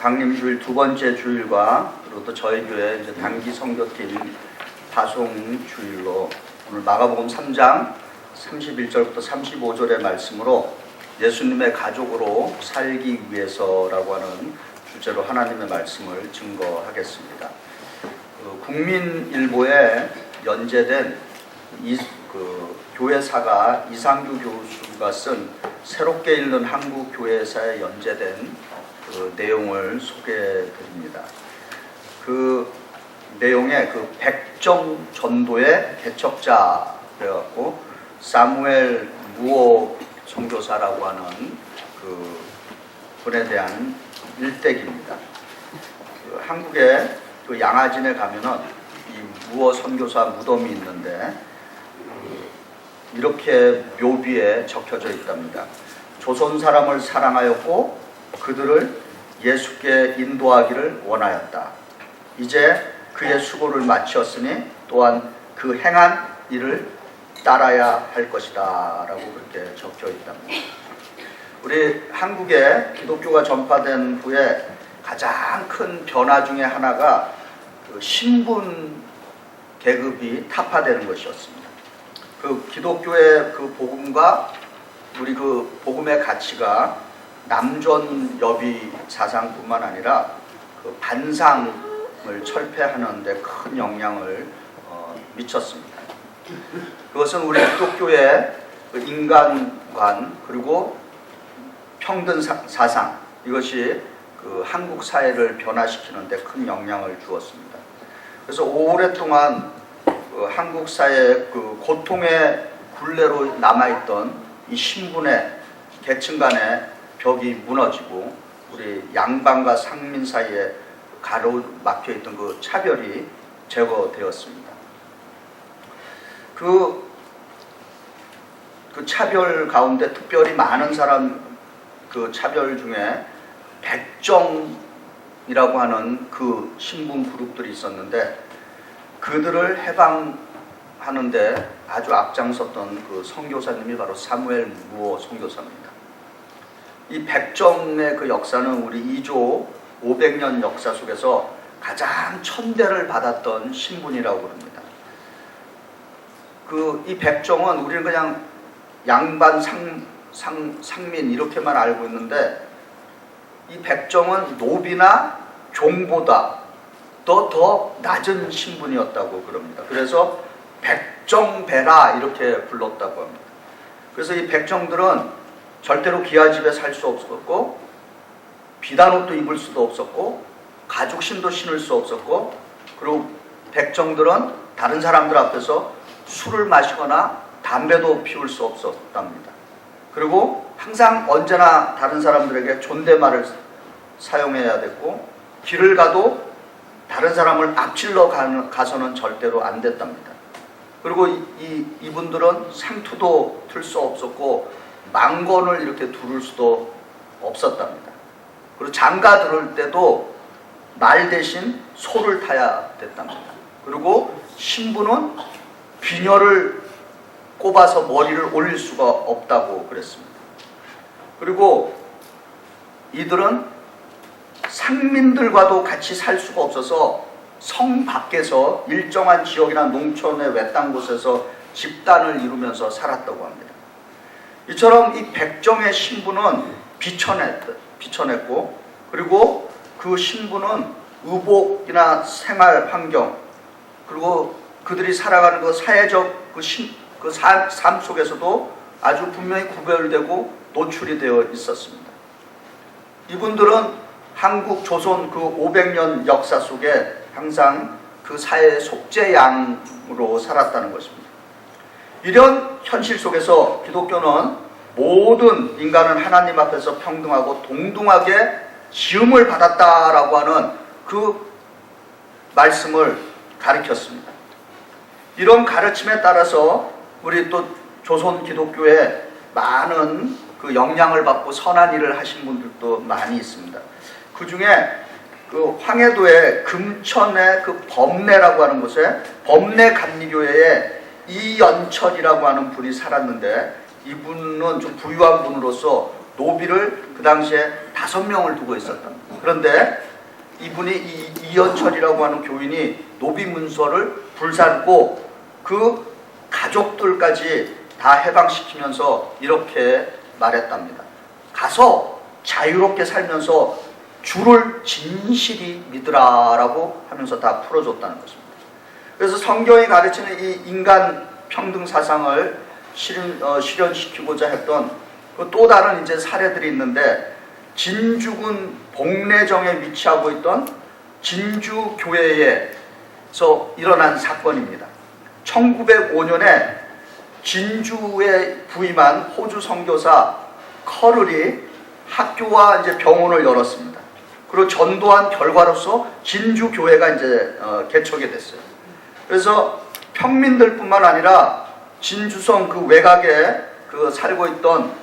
강림주일 두 번째 주일과 그리고 또 저희 교회 이제 단기 선교팀 파송 주일로 오늘 마가복음 3장 31절부터 35절의 말씀으로 예수님의 가족으로 살기 위해서라고 하는 주제로 하나님의 말씀을 증거하겠습니다. 국민일보에 연재된 교회사가 이상규 교수가 쓴 새롭게 읽는 한국 교회사에 연재된 그 내용을 소개해드립니다. 그 내용에 백정 전도의 개척자 그래갖고 사무엘 무오 선교사라고 하는 그 분에 대한 일대기입니다. 한국의 양화진에 가면은 이 무오 선교사 무덤이 있는데 이렇게 묘비에 적혀져 있답니다. 조선 사람을 사랑하였고 그들을 예수께 인도하기를 원하였다. 이제 그의 수고를 마치었으니 또한 그 행한 일을 따라야 할 것이다 라고 그렇게 적혀 있답니다. 우리 한국에 기독교가 전파된 후에 가장 큰 변화 중에 하나가 신분 계급이 타파되는 것이었습니다. 기독교의 복음과 우리 복음의 가치가 남존여비 사상뿐만 아니라 반상을 철폐하는 데 큰 영향을 미쳤습니다. 그것은 우리 기독교의 인간관 그리고 평등 사상 이것이 한국 사회를 변화시키는 데 큰 영향을 주었습니다. 그래서 오랫동안 한국 사회의 고통의 굴레로 남아있던 이 신분의 계층 간의 벽이 무너지고 우리 양반과 상민 사이에 가로막혀있던 그 차별이 제거되었습니다. 그 차별 가운데 특별히 많은 사람 차별 중에 백정이라고 하는 그 신분 그룹들이 있었는데 그들을 해방하는데 아주 앞장섰던 선교사님이 바로 사무엘 무오 선교사입니다. 이 백정의 역사는 우리 2조 500년 역사 속에서 가장 천대를 받았던 신분이라고 합니다. 이 백정은 우리는 그냥 양반 상민 이렇게만 알고 있는데 이 백정은 노비나 종보다 더 낮은 신분이었다고 그럽니다. 그래서 백정배라 이렇게 불렀다고 합니다. 그래서 이 백정들은 절대로 기아집에 살 수 없었고 비단옷도 입을 수도 없었고 가죽신도 신을 수 없었고 그리고 백정들은 다른 사람들 앞에서 술을 마시거나 담배도 피울 수 없었답니다. 그리고 항상 언제나 다른 사람들에게 존댓말을 사용해야 됐고 길을 가도 다른 사람을 앞질러 가서는 절대로 안 됐답니다. 그리고 이분들은 상투도 틀 수 없었고 망건을 이렇게 두를 수도 없었답니다. 그리고 장가 들을 때도 말 대신 소를 타야 됐답니다. 그리고 신부는 비녀를 꼽아서 머리를 올릴 수가 없다고 그랬습니다. 그리고 이들은 상민들과도 같이 살 수가 없어서 성 밖에서 일정한 지역이나 농촌의 외딴 곳에서 집단을 이루면서 살았다고 합니다. 이처럼 이 백정의 신분은 비천했고 그리고 그 신분은 의복이나 생활 환경 그리고 그들이 살아가는 사회적 삶 속에서도 아주 분명히 구별되고 노출이 되어 있었습니다. 이분들은 한국 조선 500년 역사 속에 항상 그 사회의 속죄양으로 살았다는 것입니다. 이런 현실 속에서 기독교는 모든 인간은 하나님 앞에서 평등하고 동등하게 지음을 받았다라고 하는 그 말씀을 가르쳤습니다. 이런 가르침에 따라서 우리 또 조선 기독교에 많은 영향을 받고 선한 일을 하신 분들도 많이 있습니다. 그 중에 황해도의 금천의 범내라고 하는 곳에 범내 감리교회에 이연철이라고 하는 분이 살았는데 이분은 좀 부유한 분으로서 노비를 그 당시에 5명을 두고 있었다. 그런데 이분이 이현철이라고 하는 교인이 노비 문서를 불살고 그 가족들까지 다 해방시키면서 이렇게 말했답니다. 가서 자유롭게 살면서 주를 진실히 믿으라라고 하면서 다 풀어줬다는 것입니다. 그래서 성경이 가르치는 이 인간 평등 사상을 실현시키고자 했던 그 또 다른 이제 사례들이 있는데, 진주군 복례정에 위치하고 있던 진주교회에서 일어난 사건입니다. 1905년에 진주에 부임한 호주 선교사 커럴이 학교와 이제 병원을 열었습니다. 그리고 전도한 결과로서 진주교회가 이제 개척이 됐어요. 그래서 평민들뿐만 아니라 진주성 그 외곽에 그 살고 있던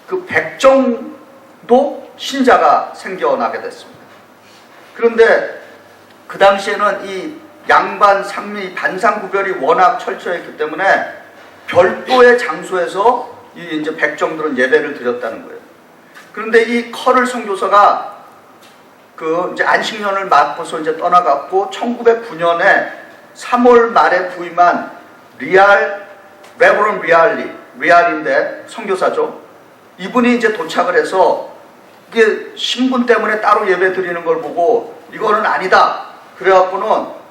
그 백정도 신자가 생겨나게 됐습니다. 그런데 그 당시에는 이 양반, 상미, 반상 구별이 워낙 철저했기 때문에 별도의 장소에서 이 이제 백정들은 예배를 드렸다는 거예요. 그런데 이 커럴 선교사가 그 이제 안식년을 맞고서 이제 떠나갔고 1909년에 3월 말에 부임한 레버런 리알인데 선교사죠. 이분이 이제 도착을 해서 이게 신분 때문에 따로 예배 드리는 걸 보고 이거는 아니다. 그래갖고는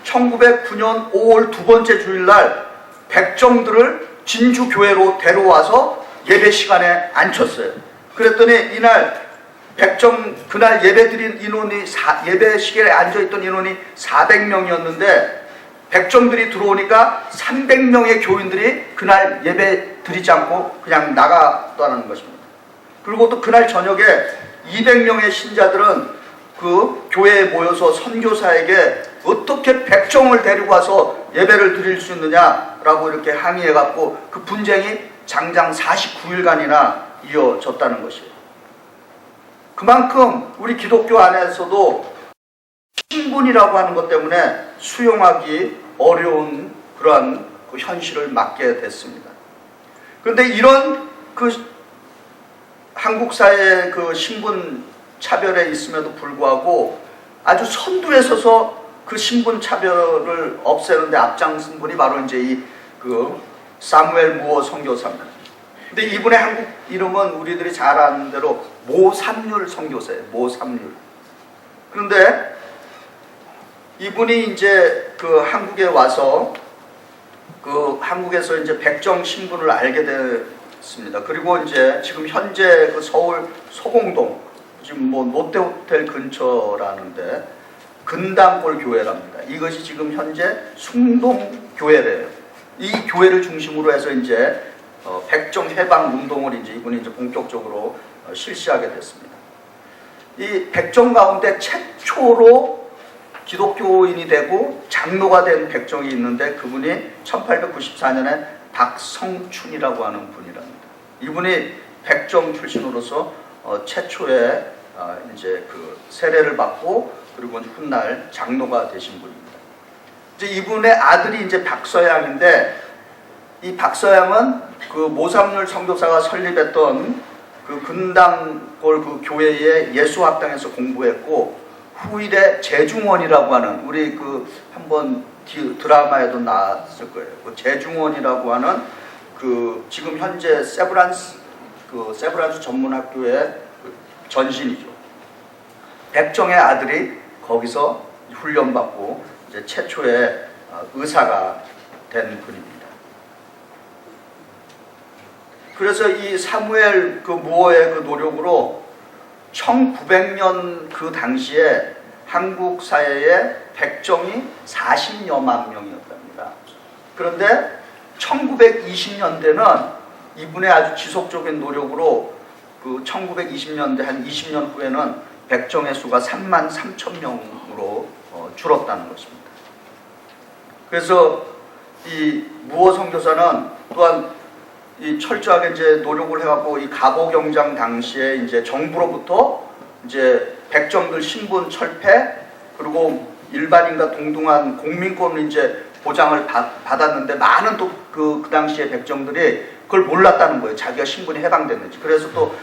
1909년 5월 두 번째 주일날 백정들을 진주교회로 데려와서 예배 시간에 앉혔어요. 그랬더니 이날 그날 예배 드린 인원이 예배 시간에 앉아있던 인원이 400명이었는데 백정들이 들어오니까 300명의 교인들이 그날 예배 드리지 않고 그냥 나갔다는 것입니다. 그리고 또 그날 저녁에 200명의 신자들은 그 교회에 모여서 선교사에게 어떻게 백정을 데리고 와서 예배를 드릴 수 있느냐라고 이렇게 항의해갖고 그 분쟁이 장장 49일간이나 이어졌다는 것이에요. 그만큼 우리 기독교 안에서도 신분이라고 하는 것 때문에 수용하기 어려운 그러한 그 현실을 맞게 됐습니다. 그런데 이런 그 한국 사회의 그 신분 차별에 있음에도 불구하고 아주 선두에 서서 그 신분 차별을 없애는데 앞장선 분이 바로 이제 이 그 사무엘 무어 선교사입니다. 근데 이분의 한국 이름은 우리들이 잘 아는 대로 모삼률 선교사예요. 모삼률. 그런데 이분이 이제 그 한국에 와서 그 한국에서 이제 백정 신분을 알게 됐습니다. 그리고 이제 지금 현재 그 서울 소공동 지금 뭐 롯데호텔 근처라는데 근당골 교회랍니다. 이것이 지금 현재 숭동 교회래요. 이 교회를 중심으로 해서 이제 백정 해방 운동을 이제 이분이 이제 본격적으로 실시하게 됐습니다. 이 백정 가운데 최초로 기독교인이 되고 장로가 된 백정이 있는데 그분이 1894년에 박성춘이라고 하는 분이랍니다. 이분이 백정 출신으로서 최초의 이제 그 세례를 받고 그리고 훗날 장로가 되신 분입니다. 이제 이분의 아들이 이제 박서양인데 이 박서양은 그 모삼률 선교사가 설립했던 그 근당골 그 교회의 예수학당에서 공부했고 후일에 재중원이라고 하는 우리 그 한번 드라마에도 나왔을 거예요. 그 재중원이라고 하는 그 지금 현재 세브란스 전문학교의 그 전신이죠. 백정의 아들이 거기서 훈련받고 이제 최초의 의사가 된 분입니다. 그래서 이 사무엘 그 무어의 그 노력으로 1900년 그 당시에 한국 사회의 백정이 40여만 명이었답니다. 그런데 1920년대는 이분의 아주 지속적인 노력으로 그 1920년대 한 20년 후에는 백정의 수가 3만 3천 명으로 줄었다는 것입니다. 그래서 이 무어 선교사는 또한 이 철저하게 이제 노력을 해갖고 이 갑오경장 당시에 이제 정부로부터 이제 백정들 신분 철폐 그리고 일반인과 동등한 공민권을 이제 보장을 받았는데 많은 또 그 당시에 백정들이 그걸 몰랐다는 거예요. 자기가 신분이 해방됐는지. 그래서 또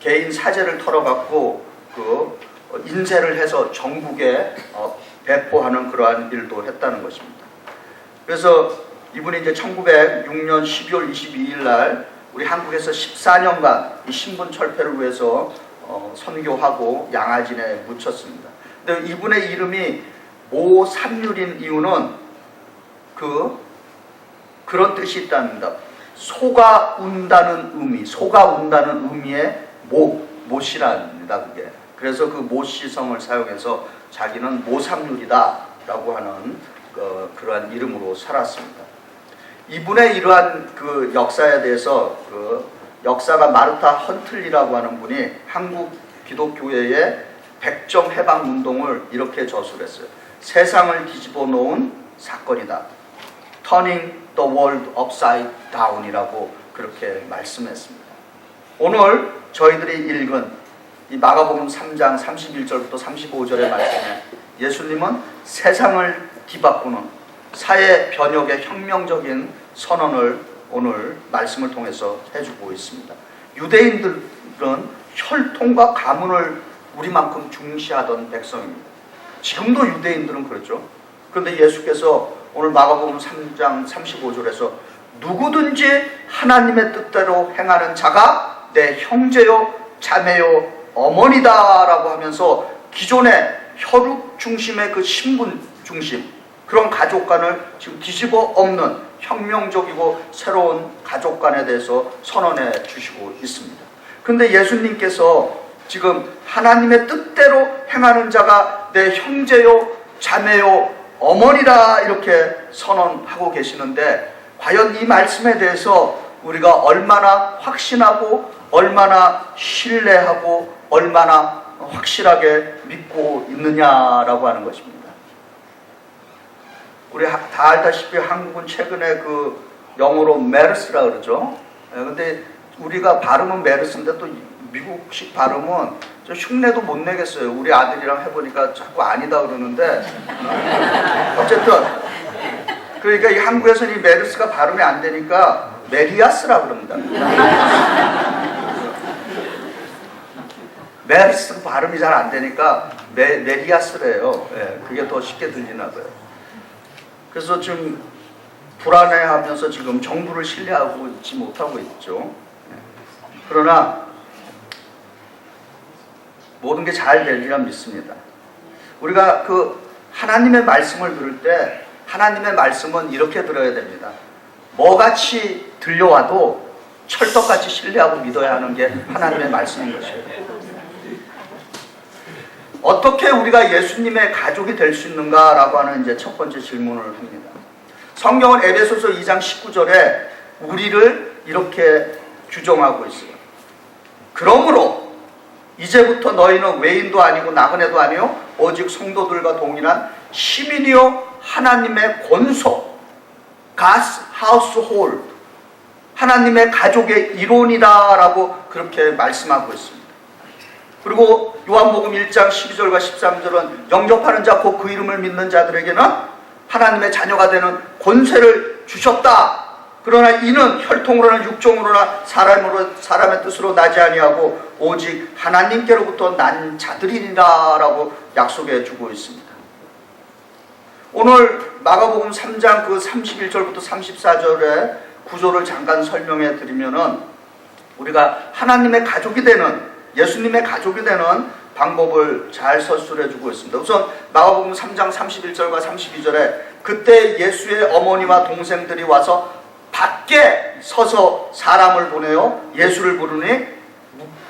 개인 사제를 털어갖고 인쇄를 해서 전국에 배포하는 그러한 일도 했다는 것입니다. 그래서 이분이 이제 1906년 12월 22일 날 우리 한국에서 14년간 이 신분 철폐를 위해서 선교하고 양아진에 묻혔습니다. 근데 이분의 이름이 모삼률인 이유는 그런 뜻이 있답니다. 소가 운다는 의미의 못이랍니다. 그게. 그래서 그 모시성을 사용해서 자기는 모삼률이다라고 하는 그러한 이름으로 살았습니다. 이분의 이러한 그 역사에 대해서 역사가 마르타 헌틀리라고 하는 분이 한국 기독교회의 백정 해방 운동을 이렇게 저술했어요. 세상을 뒤집어 놓은 사건이다. Turning the world upside down이라고 그렇게 말씀했습니다. 오늘 저희들이 읽은 이 마가복음 3장 31절부터 35절의 말씀에 예수님은 세상을 뒤바꾸는 사회 변혁의 혁명적인 선언을 오늘 말씀을 통해서 해주고 있습니다. 유대인들은 혈통과 가문을 우리만큼 중시하던 백성입니다. 지금도 유대인들은 그렇죠. 그런데 예수께서 오늘 마가복음 3장 35절에서 누구든지 하나님의 뜻대로 행하는 자가 내 형제요 자매요 어머니다 라고 하면서 기존의 혈육 중심의 그 신분 중심 그런 가족관을 지금 뒤집어 엎는 혁명적이고 새로운 가족관에 대해서 선언해 주시고 있습니다. 그런데 예수님께서 지금 하나님의 뜻대로 행하는 자가 내 형제요 자매요 어머니라 이렇게 선언하고 계시는데 과연 이 말씀에 대해서 우리가 얼마나 확신하고 얼마나 신뢰하고 얼마나 확실하게 믿고 있느냐라고 하는 것입니다. 우리 다 알다시피 한국은 최근에 그 영어로 메르스라 그러죠. 근데 우리가 발음은 메르스인데 또 미국식 발음은 저 흉내도 못 내겠어요. 우리 아들이랑 해보니까 자꾸 아니다 그러는데 어쨌든 그러니까 이 한국에서는 이 메르스가 발음이 안 되니까 메리아스라 그럽니다. 메르스 발음이 잘 안 되니까 메리아스래요. 그게 더 쉽게 들리나 봐요. 그래서 지금 불안해하면서 지금 정부를 신뢰하고 있지 못하고 있죠. 그러나 모든 게 잘 되리라 믿습니다. 우리가 그 하나님의 말씀을 들을 때 하나님의 말씀은 이렇게 들어야 됩니다. 뭐같이 들려와도 철떡같이 신뢰하고 믿어야 하는 게 하나님의 말씀인 것이에요. 어떻게 우리가 예수님의 가족이 될 수 있는가라고 하는 이제 첫 번째 질문을 합니다. 성경은 에베소서 2장 19절에 우리를 이렇게 규정하고 있어요. 그러므로 이제부터 너희는 외인도 아니고 나그네도 아니요 오직 성도들과 동일한 시민이요 하나님의 권속 God's household 하나님의 가족의 일원이다라고 그렇게 말씀하고 있습니다. 그리고 요한복음 1장 12절과 13절은 영접하는 자 곧 그 이름을 믿는 자들에게는 하나님의 자녀가 되는 권세를 주셨다. 그러나 이는 혈통으로나 육종으로나 사람의 뜻으로 나지 아니하고 오직 하나님께로부터 난 자들이니라라고 약속해 주고 있습니다. 오늘 마가복음 3장 그 31절부터 34절의 구조를 잠깐 설명해 드리면은 우리가 하나님의 가족이 되는 예수님의 가족이 되는 방법을 잘 서술해 주고 있습니다. 우선 마가복음 3장 31절과 32절에 그때 예수의 어머니와 동생들이 와서 밖에 서서 사람을 보내어 예수를 부르니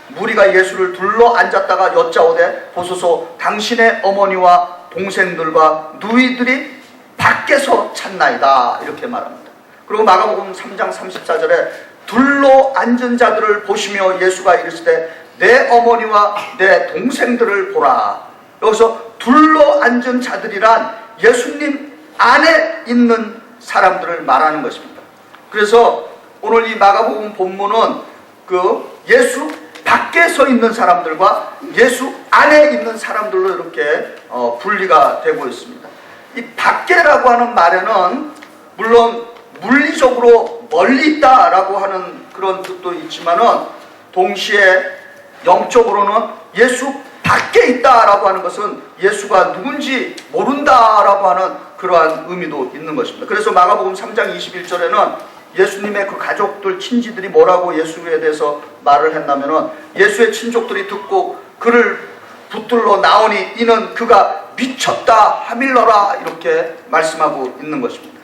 무리가 예수를 둘러 앉았다가 여짜오되 보소서 당신의 어머니와 동생들과 누이들이 밖에서 찾나이다 이렇게 말합니다. 그리고 마가복음 3장 34절에 둘러 앉은 자들을 보시며 예수가 이르시되 내 어머니와 내 동생들을 보라. 여기서 둘러 앉은 자들이란 예수님 안에 있는 사람들을 말하는 것입니다. 그래서 오늘 이 마가복음 본문은 그 예수 밖에 서 있는 사람들과 예수 안에 있는 사람들로 이렇게 분리가 되고 있습니다. 이 밖에라고 하는 말에는 물론 물리적으로 멀리 있다라고 하는 그런 뜻도 있지만은 동시에 영적으로는 예수 밖에 있다라고 하는 것은 예수가 누군지 모른다라고 하는 그러한 의미도 있는 것입니다. 그래서 마가복음 3장 21절에는 예수님의 그 가족들, 친지들이 뭐라고 예수에 대해서 말을 했냐면은 예수의 친족들이 듣고 그를 붙들러 나오니 이는 그가 미쳤다 하밀러라 이렇게 말씀하고 있는 것입니다.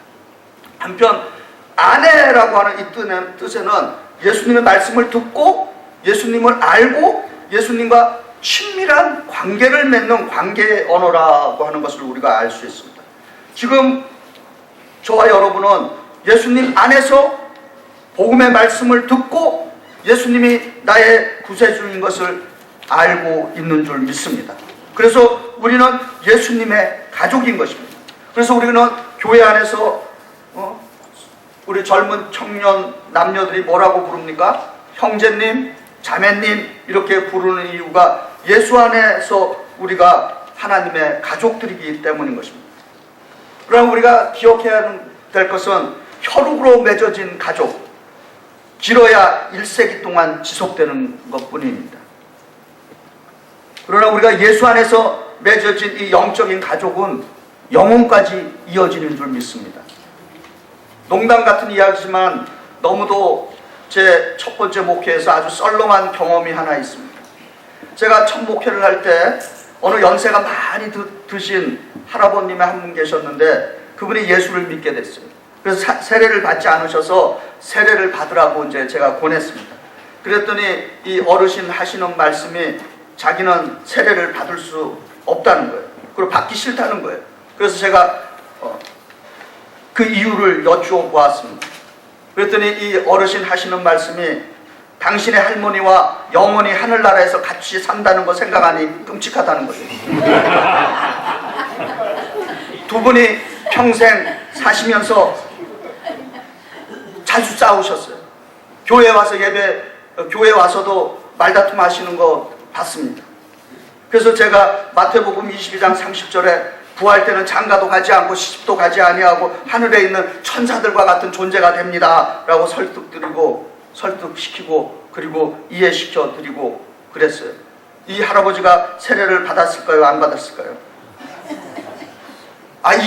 한편 아내라고 하는 이 뜻에는 예수님의 말씀을 듣고 예수님을 알고 예수님과 친밀한 관계를 맺는 관계의 언어라고 하는 것을 우리가 알 수 있습니다. 지금 저와 여러분은 예수님 안에서 복음의 말씀을 듣고 예수님이 나의 구세주인 것을 알고 있는 줄 믿습니다. 그래서 우리는 예수님의 가족인 것입니다. 그래서 우리는 교회 안에서 우리 젊은 청년 남녀들이 뭐라고 부릅니까? 형제님, 자매님 이렇게 부르는 이유가 예수 안에서 우리가 하나님의 가족들이기 때문인 것입니다. 그러나 우리가 기억해야 될 것은 혈육으로 맺어진 가족, 길어야 1세기 동안 지속되는 것뿐입니다. 그러나 우리가 예수 안에서 맺어진 이 영적인 가족은 영혼까지 이어지는 줄 믿습니다. 농담 같은 이야기지만 너무도 제 첫 번째 목회에서 아주 썰렁한 경험이 하나 있습니다. 제가 첫 목회를 할 때 어느 연세가 많이 드신 할아버님이 한 분 계셨는데 그분이 예수를 믿게 됐어요. 그래서 세례를 받지 않으셔서 세례를 받으라고 이제 제가 권했습니다. 그랬더니 이 어르신 하시는 말씀이 자기는 세례를 받을 수 없다는 거예요. 그리고 받기 싫다는 거예요. 그래서 제가 그 이유를 여쭈어보았습니다. 그랬더니 이 어르신 하시는 말씀이 당신의 할머니와 영원히 하늘나라에서 같이 산다는 거 생각하니 끔찍하다는 거예요. 두 분이 평생 사시면서 자주 싸우셨어요. 교회 와서도 말다툼 하시는 거 봤습니다. 그래서 제가 마태복음 22장 30절에 부활 때는 장가도 가지 않고 시집도 가지 아니하고 하늘에 있는 천사들과 같은 존재가 됩니다 라고 설득시키고 그리고 이해시켜 드리고 그랬어요. 이 할아버지가 세례를 받았을까요? 안 받았을까요?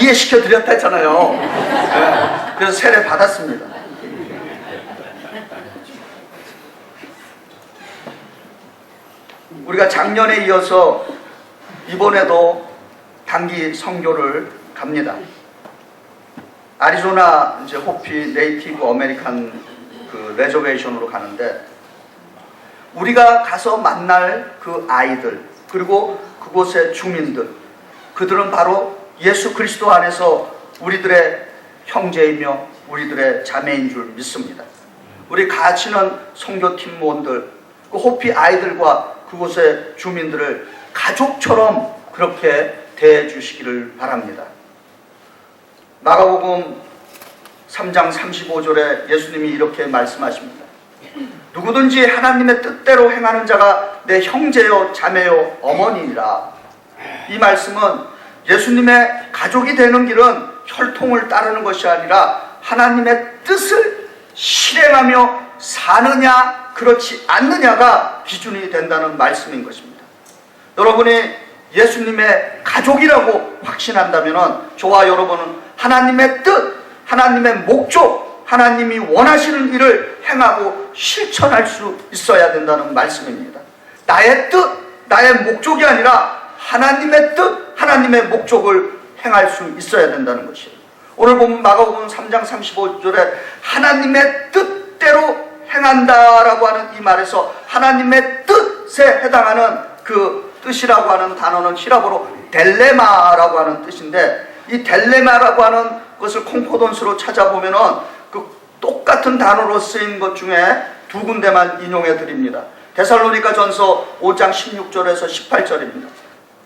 이해시켜 드렸다 했잖아요. 네. 그래서 세례 받았습니다. 우리가 작년에 이어서 이번에도 단기 선교를 갑니다. 아리조나 이제 호피 네이티브 아메리칸 그 레저베이션으로 가는데 우리가 가서 만날 그 아이들 그리고 그곳의 주민들 그들은 바로 예수 그리스도 안에서 우리들의 형제이며 우리들의 자매인 줄 믿습니다. 우리 가치는 선교팀원들 그 호피 아이들과 그곳의 주민들을 가족처럼 그렇게 대해 주시기를 바랍니다. 마가복음 3장 35절에 예수님이 이렇게 말씀하십니다. 누구든지 하나님의 뜻대로 행하는 자가 내 형제요 자매요 어머니니라. 이 말씀은 예수님의 가족이 되는 길은 혈통을 따르는 것이 아니라 하나님의 뜻을 실행하며 사느냐 그렇지 않느냐가 기준이 된다는 말씀인 것입니다. 여러분이 예수님의 가족이라고 확신한다면 저와 여러분은 하나님의 뜻, 하나님의 목적, 하나님이 원하시는 일을 행하고 실천할 수 있어야 된다는 말씀입니다. 나의 뜻, 나의 목적이 아니라 하나님의 뜻, 하나님의 목적을 행할 수 있어야 된다는 것이에요. 오늘 보면 마가복음 3장 35절에 하나님의 뜻대로 행한다라고 하는 이 말에서 하나님의 뜻에 해당하는 그 뜻이라고 하는 단어는 히라보로 델레마라고 하는 뜻인데 이 델레마라고 하는 것을 콩코던스로 찾아보면은 그 똑같은 단어로 쓰인 것 중에 두 군데만 인용해 드립니다. 데살로니가 전서 5장 16절에서 18절입니다.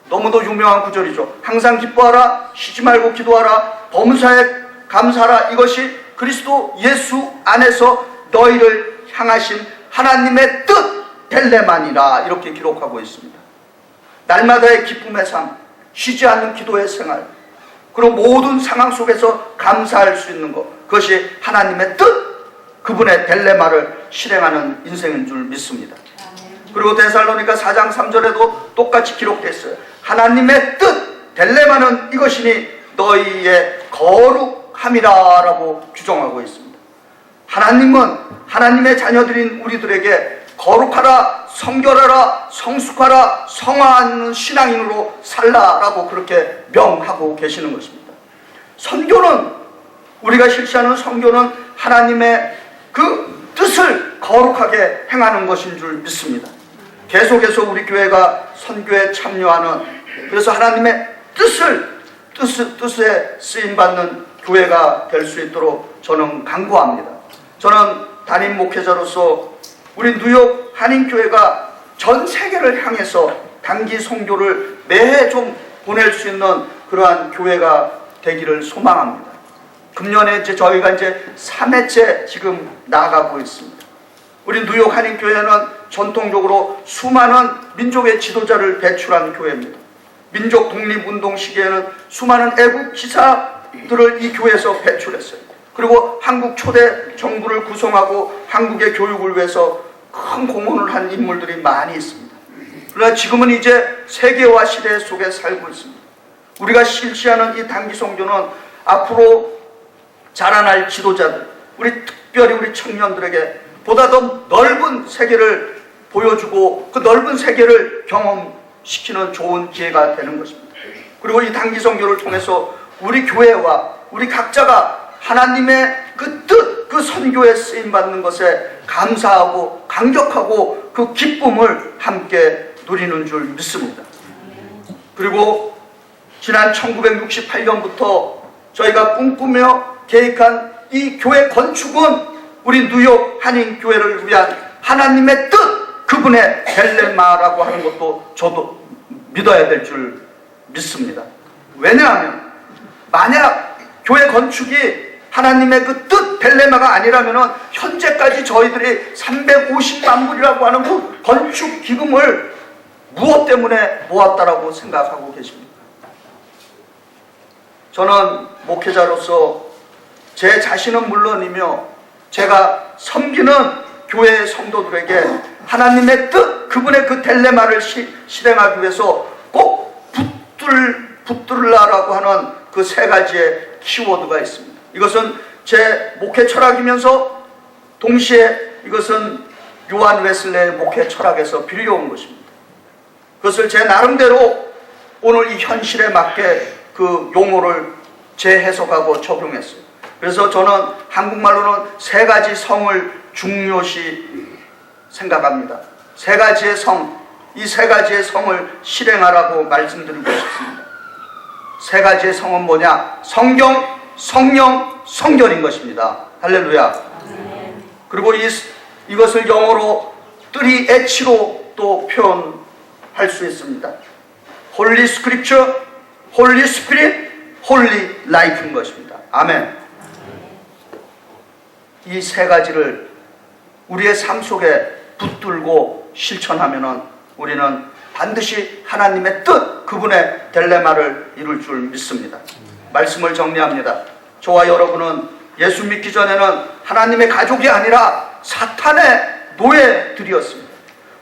너무도 유명한 구절이죠. 항상 기뻐하라, 쉬지 말고 기도하라, 범사에 감사하라. 이것이 그리스도 예수 안에서 너희를 향하신 하나님의 뜻 델레만이라 이렇게 기록하고 있습니다. 날마다의 기쁨의 삶, 쉬지 않는 기도의 생활, 그리고 모든 상황 속에서 감사할 수 있는 것, 그것이 하나님의 뜻, 그분의 델레마를 실행하는 인생인 줄 믿습니다. 그리고 데살로니가 4장 3절에도 똑같이 기록됐어요. 하나님의 뜻 델레마는 이것이니 너희의 거룩함이라 라고 규정하고 있습니다. 하나님은 하나님의 자녀들인 우리들에게 거룩하라, 성결하라, 성숙하라, 성화하는 신앙인으로 살라라고 그렇게 명하고 계시는 것입니다. 선교는, 우리가 실시하는 선교는 하나님의 그 뜻을 거룩하게 행하는 것인 줄 믿습니다. 계속해서 우리 교회가 선교에 참여하는, 그래서 하나님의 뜻에 쓰임받는 교회가 될 수 있도록 저는 간구합니다. 저는 담임 목회자로서 우리 뉴욕 한인교회가 전 세계를 향해서 단기 선교를 매해 좀 보낼 수 있는 그러한 교회가 되기를 소망합니다. 금년에 저희가 3회째 지금 나아가고 있습니다. 우리 뉴욕 한인교회는 전통적으로 수많은 민족의 지도자를 배출한 교회입니다. 민족 독립운동 시기에는 수많은 애국 기사들을 이 교회에서 배출했어요. 그리고 한국 초대 정부를 구성하고 한국의 교육을 위해서 큰 공헌을 한 인물들이 많이 있습니다. 그러나 지금은 이제 세계화 시대 속에 살고 있습니다. 우리가 실시하는 이 단기 선교는 앞으로 자라날 지도자들, 특별히 우리 청년들에게 보다 더 넓은 세계를 보여주고 그 넓은 세계를 경험시키는 좋은 기회가 되는 것입니다. 그리고 이 단기 선교를 통해서 우리 교회와 우리 각자가 하나님의 그 뜻, 그 선교에 쓰임받는 것에 감사하고 감격하고 그 기쁨을 함께 누리는 줄 믿습니다. 그리고 지난 1968년부터 저희가 꿈꾸며 계획한 이 교회 건축은 우리 뉴욕 한인교회를 위한 하나님의 뜻, 그분의 벨레마라고 하는 것도 저도 믿어야 될 줄 믿습니다. 왜냐하면 만약 교회 건축이 하나님의 그 뜻 벨레마가 아니라면 현재까지 저희들이 350만 불이라고 하는 그 건축 기금을 무엇 때문에 모았다라고 생각하고 계십니까? 저는 목회자로서 제 자신은 물론이며 제가 섬기는 교회의 성도들에게 하나님의 뜻, 그분의 그 델레마를 실행하기 위해서 꼭 붙들라라고 하는 그 3가지의 키워드가 있습니다. 이것은 제 목회 철학이면서 동시에 이것은 요한 웨슬레의 목회 철학에서 빌려온 것입니다. 그것을 제 나름대로 오늘 이 현실에 맞게 그 용어를 재해석하고 적용했어요. 그래서 저는 한국말로는 3가지 성을 중요시 생각합니다. 3가지의 성, 이 3가지의 성을 실행하라고 말씀드리고 싶습니다. 3가지의 성은 뭐냐? 성경, 성령, 성결인 것입니다. 할렐루야. 그리고 이것을 영어로 3H로 또 표현할 수 있습니다. Holy Scripture, Holy Spirit, Holy Life인 것입니다. 아멘. 이 3가지를 우리의 삶 속에 붙들고 실천하면 우리는 반드시 하나님의 뜻, 그분의 델레마를 이룰 줄 믿습니다. 말씀을 정리합니다. 저와 여러분은 예수 믿기 전에는 하나님의 가족이 아니라 사탄의 노예들이었습니다.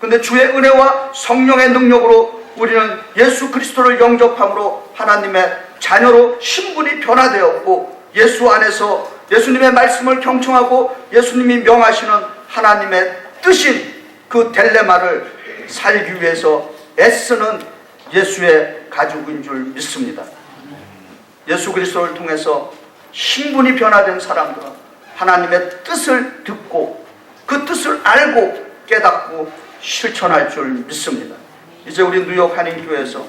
그런데 주의 은혜와 성령의 능력으로 우리는 예수 그리스도를 영접함으로 하나님의 자녀로 신분이 변화되었고, 예수 안에서 예수님의 말씀을 경청하고 예수님이 명하시는 하나님의 뜻인 그 델레마를 살기 위해서 애쓰는 예수의 가족인 줄 믿습니다. 예수 그리스도를 통해서 신분이 변화된 사람들은 하나님의 뜻을 듣고 그 뜻을 알고 깨닫고 실천할 줄 믿습니다. 이제 우리 뉴욕 한인교회에서,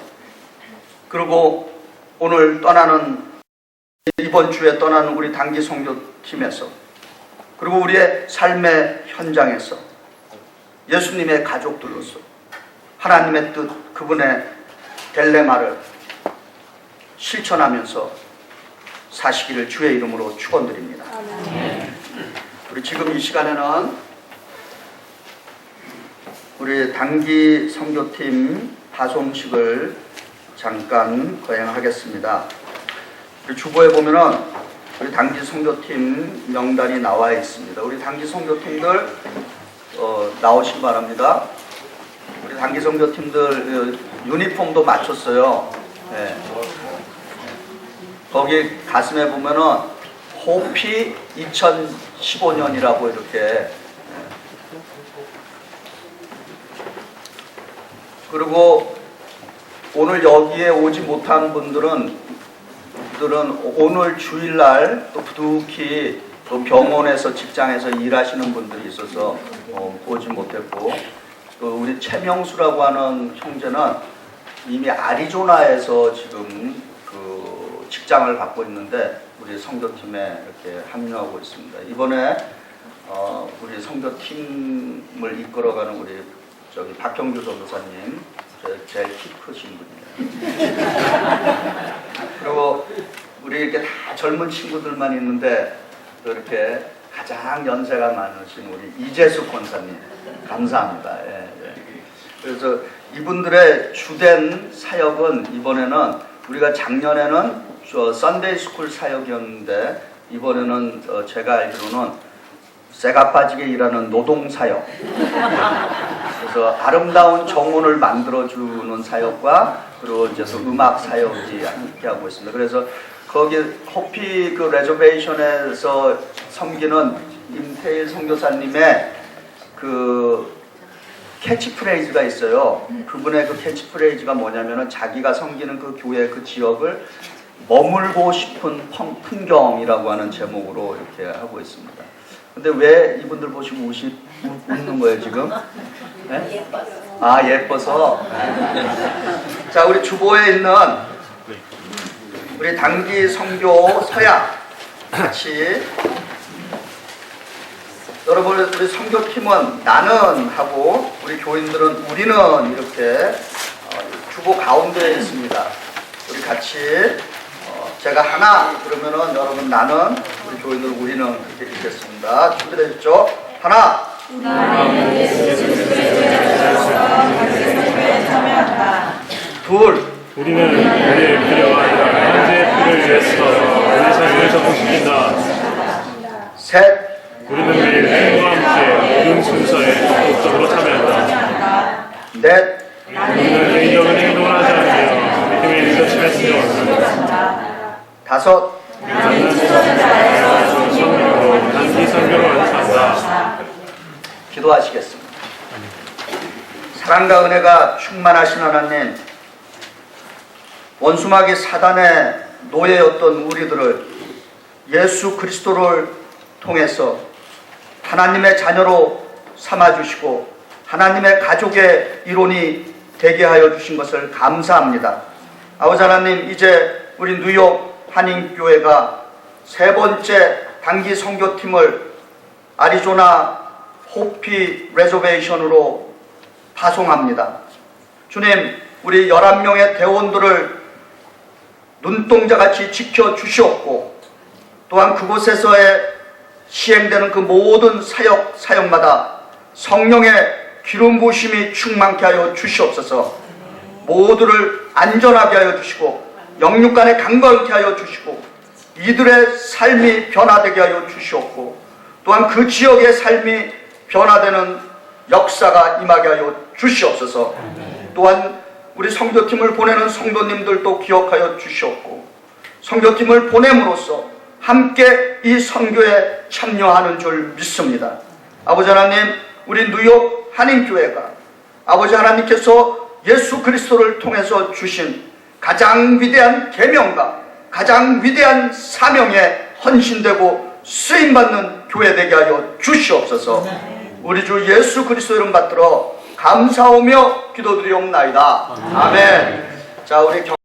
그리고 오늘 이번 주에 떠나는 우리 단기 선교팀에서, 그리고 우리의 삶의 현장에서 예수님의 가족들로서 하나님의 뜻, 그분의 델레마를 실천하면서 사시기를 주의 이름으로 축원드립니다. 우리 지금 이 시간에는 우리 단기 선교팀 파송식을 잠깐 거행하겠습니다. 우리 주보에 보면은 우리 단기 선교팀 명단이 나와 있습니다. 우리 단기 선교팀들 나오시기 바랍니다. 우리 단기 선교팀들 유니폼도 맞췄어요. 네. 거기 가슴에 보면은 호피 2015년이라고 이렇게. 그리고 오늘 여기에 오지 못한 분들은 오늘 주일날 또 부득이 또 병원에서 직장에서 일하시는 분들이 있어서 오지 못했고, 또 우리 최명수라고 하는 형제는 이미 애리조나에서 지금 그 직장을 갖고 있는데 우리 선교팀에 이렇게 합류하고 있습니다. 이번에 우리 선교팀을 이끌어가는 우리 박형규 전도사님, 제일 키 크신 분이에요. 그리고 우리 이렇게 다 젊은 친구들만 있는데 또 이렇게 가장 연세가 많으신 우리 이재숙 권사님, 감사합니다. 예, 예. 그래서 이분들의 주된 사역은 이번에는 우리가 작년에는 썬데이 스쿨 사역이었는데 이번에는 제가 알기로는 쇠가 빠지게 일하는 노동사역, 그래서 아름다운 정원을 만들어주는 사역과 그리고 이제 또 음악 사역이 함께 하고 있습니다. 그래서 거기 호피 그 레저베이션에서 섬기는 임태일 선교사님의 그 캐치프레이즈가 있어요. 그분의 그 캐치프레이즈가 뭐냐면은 자기가 섬기는 그 교회 그 지역을 머물고 싶은 풍경이라고 하는 제목으로 이렇게 하고 있습니다. 근데 왜 이분들 보시고 웃는 거예요 지금? 네? 예뻐서. 아, 예뻐서. 자, 우리 주보에 있는 우리 단기 선교 서약 같이, 여러분 우리 선교팀은 나는 하고 우리 교인들은 우리는 이렇게 주보 가운데에 있습니다. 우리 같이 제가 하나 그러면은 여러분 나는, 우리 교인들 우리는 이렇게 읽겠습니다. 준비되셨죠? 하나. 둘. 우리는 우리의 필요와 현재의 필요를 위해서 우리 삶을 전부시킨다. 셋. 우리는 매일 주님과 함께 모든 순서에 적극적으로 참여한다. 넷. 우리는 개인적인 행동을 하지 않으며 믿음의 리더십에 순종한다. 다섯. 나는 선교로 단기 선교로 완수한다. 기도하시겠습니다. 사랑과 은혜가 충만하신 하나님, 원수마귀 사단의 노예였던 우리들을 예수 그리스도를 통해서 하나님의 자녀로 삼아주시고 하나님의 가족의 일원이 되게 하여 주신 것을 감사합니다. 아버지 하나님, 이제 우리 뉴욕 한인교회가 세 번째 단기 선교팀을 애리조나 호피 레저베이션으로 파송합니다. 주님, 우리 11명의 대원들을 눈동자같이 지켜주시옵고, 또한 그곳에서의 시행되는 그 모든 사역마다 성령의 기름 부으심이 충만케 하여 주시옵소서. 모두를 안전하게 하여 주시고 영육간에 강건케 하여 주시고 이들의 삶이 변화되게 하여 주시옵고, 또한 그 지역의 삶이 변화되는 역사가 임하게 하여 주시옵소서. 또한 우리 선교팀을 보내는 성도님들도 기억하여 주시옵고, 선교팀을 보냄으로써 함께 이 선교에 참여하는 줄 믿습니다. 아버지 하나님, 우리 뉴욕 한인교회가 아버지 하나님께서 예수 그리스도를 통해서 주신 가장 위대한 계명과 가장 위대한 사명에 헌신되고 쓰임받는 교회 되게 하여 주시옵소서. 우리 주 예수 그리스도 이름 받들어 감사하며 기도드리옵나이다. 아멘. 자, 우리